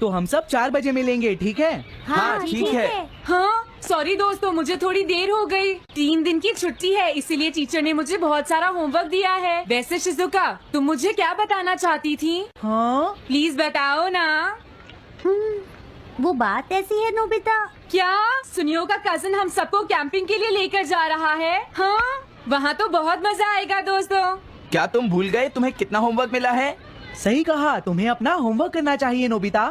तो हम सब 4 बजे मिलेंगे, ठीक है? हाँ ठीक है। हाँ सॉरी दोस्तों, मुझे थोड़ी देर हो गई। 3 दिन की छुट्टी है, इसीलिए टीचर ने मुझे बहुत सारा होमवर्क दिया है। वैसे शिजुका, तुम मुझे क्या बताना चाहती थी? हाँ, प्लीज बताओ ना। वो बात ऐसी है नोबिता। क्या सुनियो का कजन हम सबको कैंपिंग के लिए लेकर जा रहा है? हाँ, वहाँ तो बहुत मजा आएगा दोस्तों। क्या तुम भूल गए तुम्हें कितना होमवर्क मिला है? सही कहा, तुम्हें अपना होमवर्क करना चाहिए नोबिता।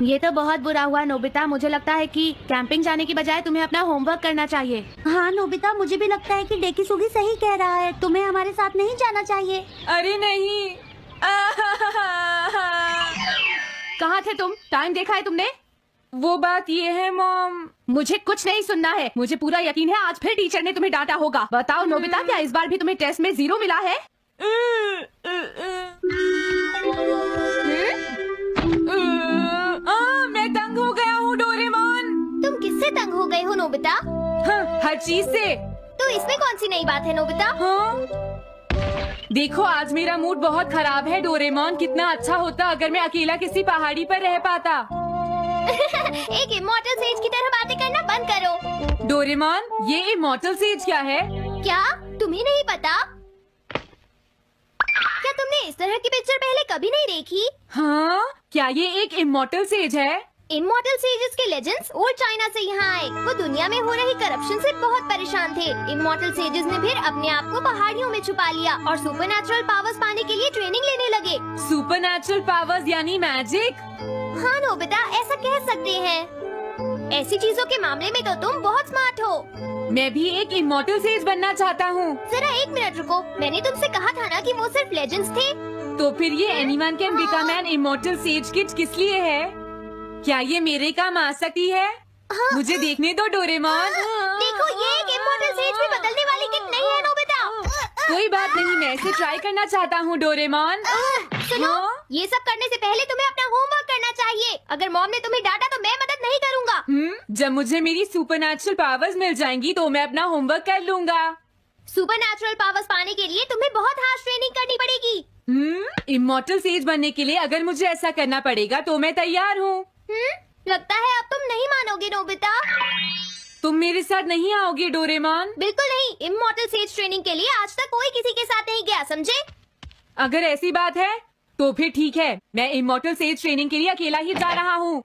ये तो बहुत बुरा हुआ नोबिता। मुझे लगता है कि कैंपिंग जाने की बजाय तुम्हें अपना होमवर्क करना चाहिए। हाँ नोबिता, मुझे भी लगता है कि डेकिसुगी सही कह रहा है। तुम्हें हमारे साथ नहीं जाना चाहिए। अरे नहीं। कहाँ थे तुम? टाइम देखा है तुमने? वो बात ये है मॉम। मुझे कुछ नहीं सुनना है। मुझे पूरा यकीन है आज फिर टीचर ने तुम्हें डांटा होगा। बताओ नोबिता, क्या इस बार भी तुम्हें टेस्ट में 0 मिला है? मैं तंग हो गया हूँ डोरेमोन। तुम किससे तंग हो गए हो नोबिता? हाँ, हर चीज से। तो इसमें कौन सी नई बात है नोबिता? हाँ? देखो आज मेरा मूड बहुत खराब है डोरेमोन। कितना अच्छा होता अगर मैं अकेला किसी पहाड़ी पर रह पाता। एक इमॉर्टल सेज की तरह बातें करना बंद करो। डोरेमोन, ये इमॉर्टल सेज क्या है? क्या तुम्हें नहीं पता? क्या तुमने इस तरह की पिक्चर पहले कभी नहीं देखी? हाँ, क्या ये एक इमॉर्टल सेज है? इमॉर्टल सेजेस के लेजेंड्स ओल्ड चाइना से यहाँ आए। वो दुनिया में हो रही करप्शन से बहुत परेशान थे। इमॉर्टल सेजेस ने फिर अपने आप को पहाड़ियों में छुपा लिया और सुपरनैचुरल पावर्स पाने के लिए ट्रेनिंग लेने लगे। सुपरनैचुरल पावर्स यानी मैजिक? हाँ नोबिता, ऐसा कह सकते हैं। ऐसी चीजों के मामले में तो तुम बहुत स्मार्ट हो। मैं भी एक इमॉर्टल सेज बनना चाहता हूँ। जरा 1 मिनट रुको। मैंने तुमसे कहा था ना कि वो सिर्फ लेजेंड्स थे। तो फिर ये anyone can become an immortal says kit किस लिए है? क्या ये मेरे काम आ सकती है? हाँ। मुझे देखने दो डोरेमोन। देखो, ये एक इमॉर्टल सेज भी बदलने वाली किट नहीं है नोबिता। कोई बात नहीं, मैं इसे ट्राई करना चाहता हूँ डोरेमोन। सुनो, ये सब करने से पहले तुम्हें अपना होमवर्क करना चाहिए। अगर मॉम ने तुम्हें डांटा तो मैं मदद नहीं करूँगा। जब मुझे मेरी सुपरनैचुरल पावर्स मिल जाएंगी तो मैं अपना होमवर्क कर लूँगा। सुपरनैचुरल पावर्स पाने के लिए तुम्हें बहुत हार्श ट्रेनिंग करनी पड़ेगी। इमॉर्टल सेज बनने के लिए अगर मुझे ऐसा करना पड़ेगा तो मैं तैयार हूँ। लगता है अब तुम नहीं मानोगे नोबिता। तुम मेरे साथ नहीं आओगे डोरेमोन? बिल्कुल नहीं। इमॉर्टल सेज ट्रेनिंग के लिए आज तक कोई किसी के साथ नहीं गया, समझे? अगर ऐसी बात है तो फिर ठीक है, मैं इमॉर्टल सेज ट्रेनिंग के लिए अकेला ही जा रहा हूँ।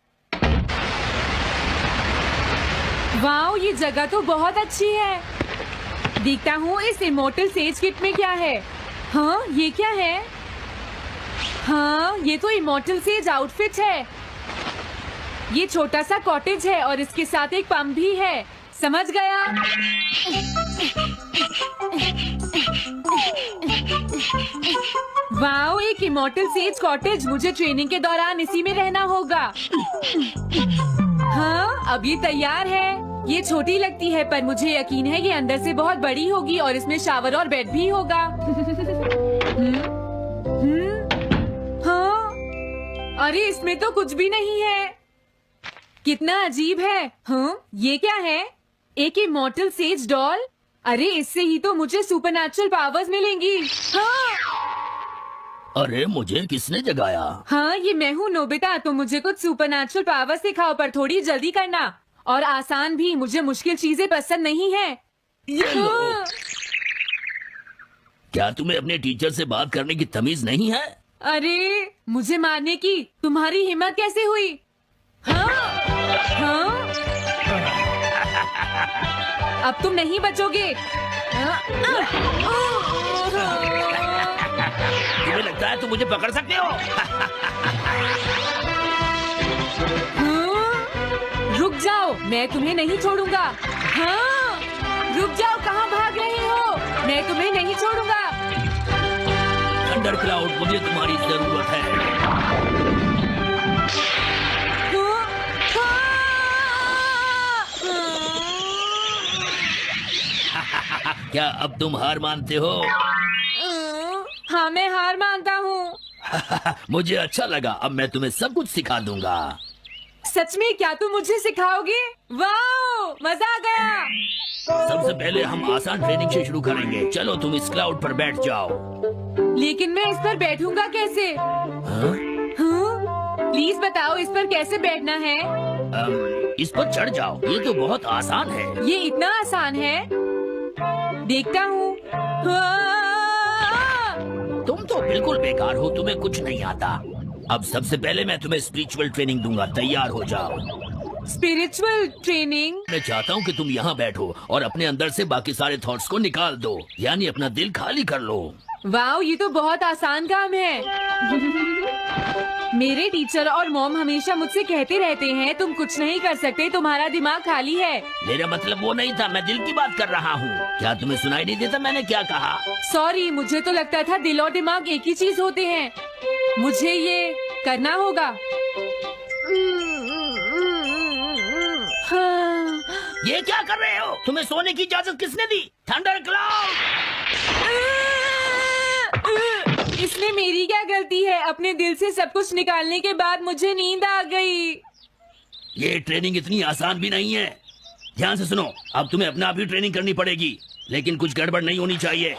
वाओ, ये जगह तो बहुत अच्छी है। देखता हूँ इस इमॉर्टल सेज किट में क्या है। हाँ, ये क्या है? हाँ, ये तो इमॉर्टल सेज आउटफिट है। ये छोटा सा कॉटेज है और इसके साथ एक पंप भी है। समझ गया। वाओ, एक इमॉर्टल सेज कॉटेज। मुझे ट्रेनिंग के दौरान इसी में रहना होगा। हाँ, अब ये तैयार है। ये छोटी लगती है पर मुझे यकीन है ये अंदर से बहुत बड़ी होगी और इसमें शावर और बेड भी होगा। हाँ, अरे इसमें तो कुछ भी नहीं है। कितना अजीब है। हाँ, ये क्या है? एक इमॉर्टल सेज डॉल। अरे इससे ही तो मुझे सुपरनैचुरल पावर्स मिलेंगी। हाँ, अरे मुझे किसने जगाया? हाँ, ये मैं हूँ नोबिता। तो मुझे कुछ सुपरनैचुरल पावर्स सिखाओ, पर थोड़ी जल्दी करना और आसान भी। मुझे मुश्किल चीजें पसंद नहीं है। ये लो। क्या तुम्हें अपने टीचर से बात करने की तमीज नहीं है? अरे मुझे मारने की तुम्हारी हिम्मत कैसे हुई? हाँ, हाँ? अब तुम नहीं बचोगे। तुम्हें लगता है तुम मुझे पकड़ सकते हो? रुक जाओ, मैं तुम्हें नहीं छोड़ूंगा। हाँ, रुक जाओ, कहाँ भाग रहे हो? मैं तुम्हें नहीं छोड़ूंगा। थंडर क्लाउड, मुझे तुम्हारी जरूरत है। क्या अब तुम हार मानते हो? हाँ, मैं हार मानता हूँ। मुझे अच्छा लगा। अब मैं तुम्हें सब कुछ सिखा दूंगा। सच में? क्या तुम मुझे सिखाओगे? वाओ, मजा आ गया। सबसे पहले हम आसान ट्रेनिंग से शुरू करेंगे। चलो तुम इस क्लाउड पर बैठ जाओ। लेकिन मैं इस पर बैठूंगा कैसे? हाँ? प्लीज बताओ इस पर कैसे बैठना है? इस पर चढ़ जाओ, ये तो बहुत आसान है। ये इतना आसान है? देखता हूँ। तुम तो बिल्कुल बेकार हो, तुम्हें कुछ नहीं आता। अब सबसे पहले मैं तुम्हें स्पिरिचुअल ट्रेनिंग दूंगा, तैयार हो जाओ। Spiritual training? मैं चाहता हूँ कि तुम यहाँ बैठो और अपने अंदर से बाकी सारे थॉट्स को निकाल दो, यानी अपना दिल खाली कर लो। वाओ, ये तो बहुत आसान काम है। मेरे टीचर और मॉम हमेशा मुझसे कहते रहते हैं तुम कुछ नहीं कर सकते, तुम्हारा दिमाग खाली है। मेरा मतलब वो नहीं था, मैं दिल की बात कर रहा हूँ। क्या तुम्हें सुनाई नहीं देता मैंने क्या कहा? सॉरी, मुझे तो लगता था दिल और दिमाग एक ही चीज होते हैं। मुझे ये करना होगा। हाँ। ये क्या कर रहे हो? तुम्हें सोने की इजाजत किसने दी? Thunder cloud! इसमें मेरी क्या गलती है? अपने दिल से सब कुछ निकालने के बाद मुझे नींद आ गई। ये ट्रेनिंग इतनी आसान भी नहीं है। ध्यान से सुनो, अब तुम्हें अपने आप ही ट्रेनिंग करनी पड़ेगी, लेकिन कुछ गड़बड़ नहीं होनी चाहिए।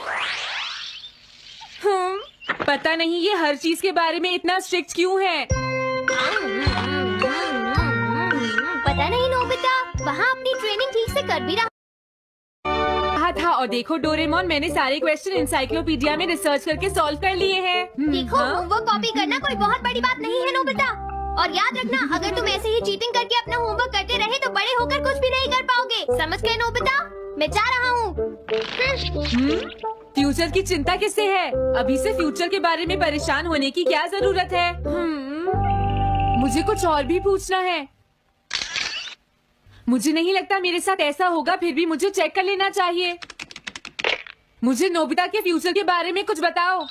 पता नहीं ये हर चीज के बारे में इतना स्ट्रिक्ट क्यों है। पता नहीं नोबिता, वहाँ अपनी ट्रेनिंग ठीक से कर भी रहा था। और देखो डोरेमोन, मैंने सारे क्वेश्चन इंसाइक्लोपीडिया में रिसर्च करके सॉल्व कर लिए हैं। देखो, होमवर्क कॉपी करना कोई बहुत बड़ी बात नहीं है नोबिता। और याद रखना, अगर तुम ऐसे ही चीटिंग करके अपना होमवर्क करते रहे तो बड़े होकर कुछ भी नहीं कर पाओगे। समझ गए नोबिता? मैं जा रहा हूँ। फ्यूचर की चिंता किससे है? अभी से फ्यूचर के बारे में परेशान होने की क्या जरूरत है? मुझे कुछ और भी पूछना है। मुझे नहीं लगता मेरे साथ ऐसा होगा, फिर भी मुझे चेक कर लेना चाहिए। मुझे नोबिता के फ्यूचर के बारे में कुछ बताओ।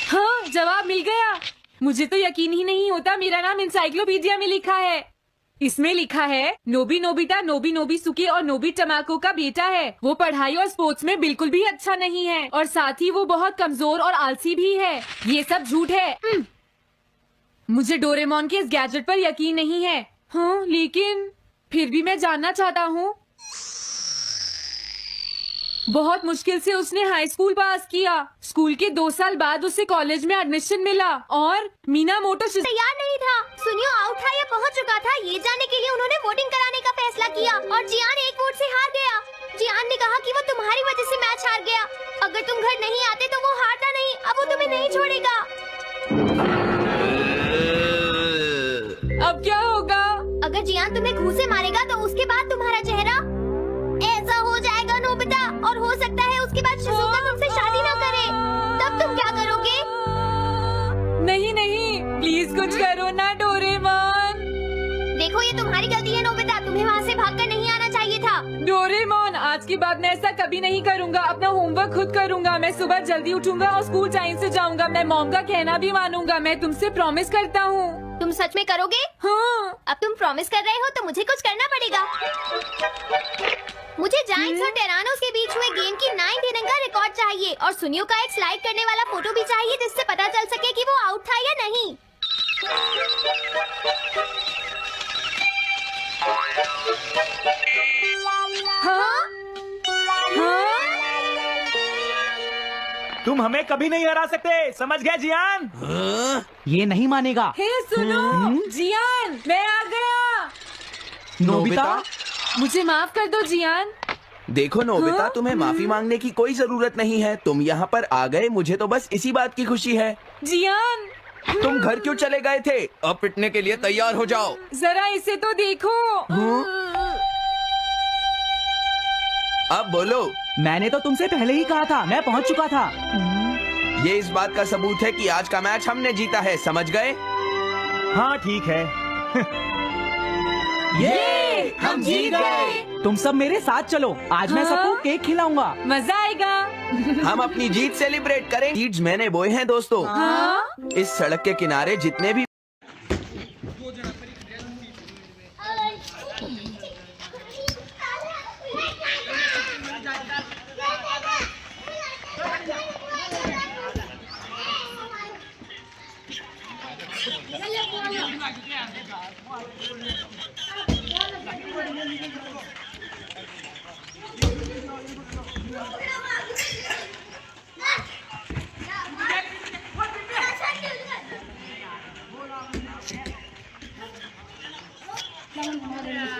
हाँ, जवाब मिल गया। मुझे तो यकीन ही नहीं होता मेरा नाम इंसाइक्लोपीडिया में लिखा है। इसमें लिखा है नोबी नोबिता नोबी नोबिसुके और नोबी टमाको का बेटा है। वो पढ़ाई और स्पोर्ट्स में बिल्कुल भी अच्छा नहीं है और साथ ही वो बहुत कमजोर और आलसी भी है। ये सब झूठ है। मुझे डोरेमोन के इस गैजेट पर यकीन नहीं है। हाँ, लेकिन फिर भी मैं जानना चाहता हूँ। बहुत मुश्किल से उसने हाई स्कूल पास किया। स्कूल के 2 साल बाद उसे कॉलेज में एडमिशन मिला और मीनामोटो तैयार नहीं था। सुनियो आउट था या पहुंच चुका था, ये जानने के लिए उन्होंने वोटिंग कराने का फैसला किया और जियान एक वोट से हार गया। जियान ने कहा कि वो तुम्हारी वजह से मैच हार गया। अगर तुम घर नहीं आते तो वो हारता नहीं। अब वो तुम्हें नहीं छोड़ेगा। अब क्या होगा? अगर जियान तुम्हें घूंसे मारेगा तो उसके बाद तुम्हारा चेहरा ऐसा हो जाएगा नोबिता, और हो सकता है उसके बाद शिज़ुका तुमसे शादी ना करे। तब तुम क्या करोगे? नहीं नहीं, प्लीज कुछ करो ना डोरेमोन। देखो, ये तुम्हारी गलती है नोबिता, तुम्हें वहाँ से भागकर नहीं आना चाहिए था। डोरेमोन, आज के बाद मैं ऐसा कभी नहीं करूँगा। अपना होमवर्क खुद करूँगा। मैं सुबह जल्दी उठूंगा और स्कूल टाइम से जाऊँगा। मैं मॉम का कहना भी मानूंगा। मैं तुमसे प्रॉमिस करता हूँ। तुम सच में करोगे? हाँ। अब तुम प्रॉमिस कर रहे हो तो मुझे कुछ करना पड़ेगा। मुझे जायंट्स और टेरानोस के बीच हुए गेम की 9th इनिंग का रिकॉर्ड चाहिए और सुनियो का एक स्लाइड करने वाला फोटो भी चाहिए, जिससे पता चल सके कि वो आउट था या नहीं। हाँ? हाँ? तुम हमें कभी नहीं हरा सकते, समझ गए जियान? ये नहीं मानेगा। हे सुनो, जियान, मैं आ गया। नोबिता, मुझे माफ कर दो जियान। देखो नोबिता, हाँ? तुम्हें माफी मांगने की कोई जरूरत नहीं है। तुम यहाँ पर आ गए, मुझे तो बस इसी बात की खुशी है। जियान, तुम घर क्यों चले गए थे? अब पिटने के लिए तैयार हो जाओ। जरा इसे तो देखो। अब बोलो। मैंने तो तुमसे पहले ही कहा था, मैं पहुंच चुका था। ये इस बात का सबूत है कि आज का मैच हमने जीता है, समझ गए? हाँ ठीक है। ये हम जीत गए। तुम सब मेरे साथ चलो, आज मैं हाँ? सबको केक खिलाऊंगा। मजा आएगा। हम अपनी जीत सेलिब्रेट करें। सीड्स मैंने बोए हैं दोस्तों। हाँ? इस सड़क के किनारे जितने भी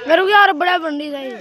मेरे को यार बड़ा बंडी था ये।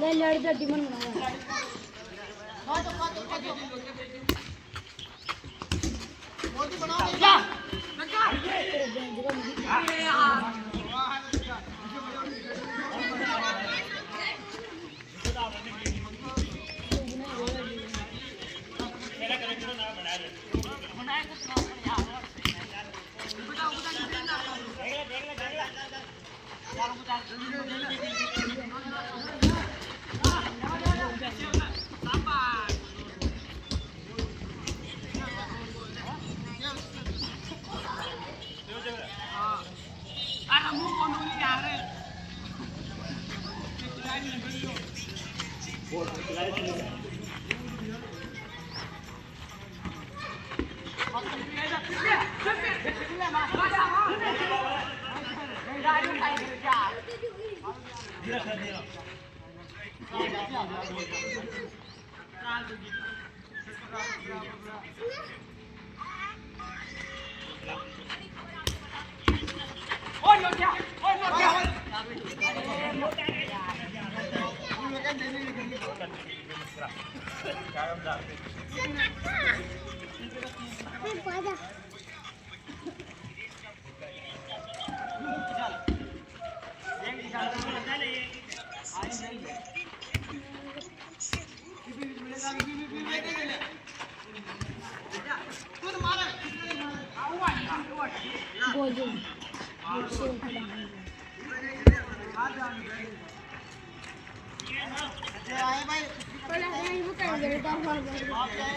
ले लड़ जा डिमन बना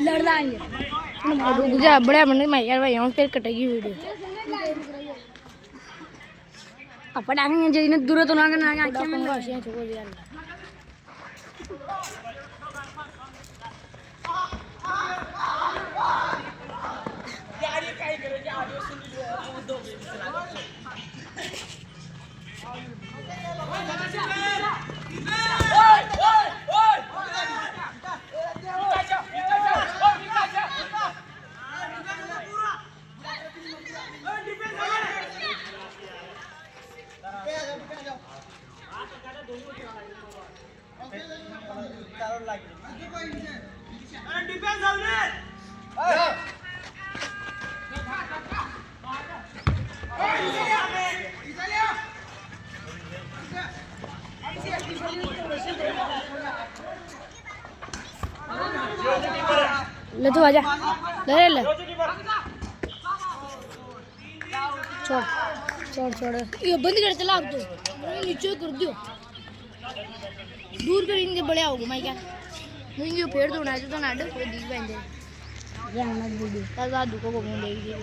लड़ लाएंगे रुक जा बड़ा बंदे मैं यार भाई फिर कटेगी वीडियो अपन आएंगे जैसे दूर तो ना आके में गाशियां छोड़ यार ले तो आजा ले ले छोड़ छोड़ छोड़ ये बंद कर चला अब तो नीचे कर दियो दूर कर इनके बड़े आओगे मैं क्या मुझे पेड़ तोड़ना है तो ना डर कोई दिख बंदे जाना दीदी ताजा दुको को मुंह देगी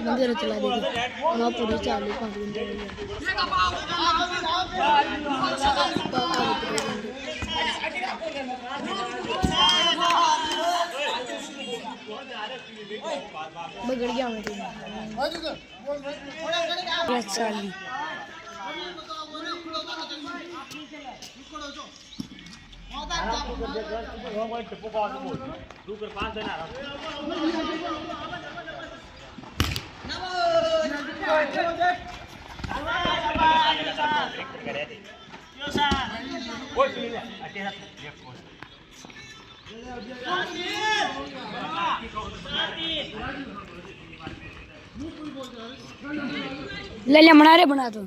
मंदिर चला देगा वहाँ पूरी चालू 5 घंटे हो बगड़ गया मैं चाली ले ले मना रे बना दो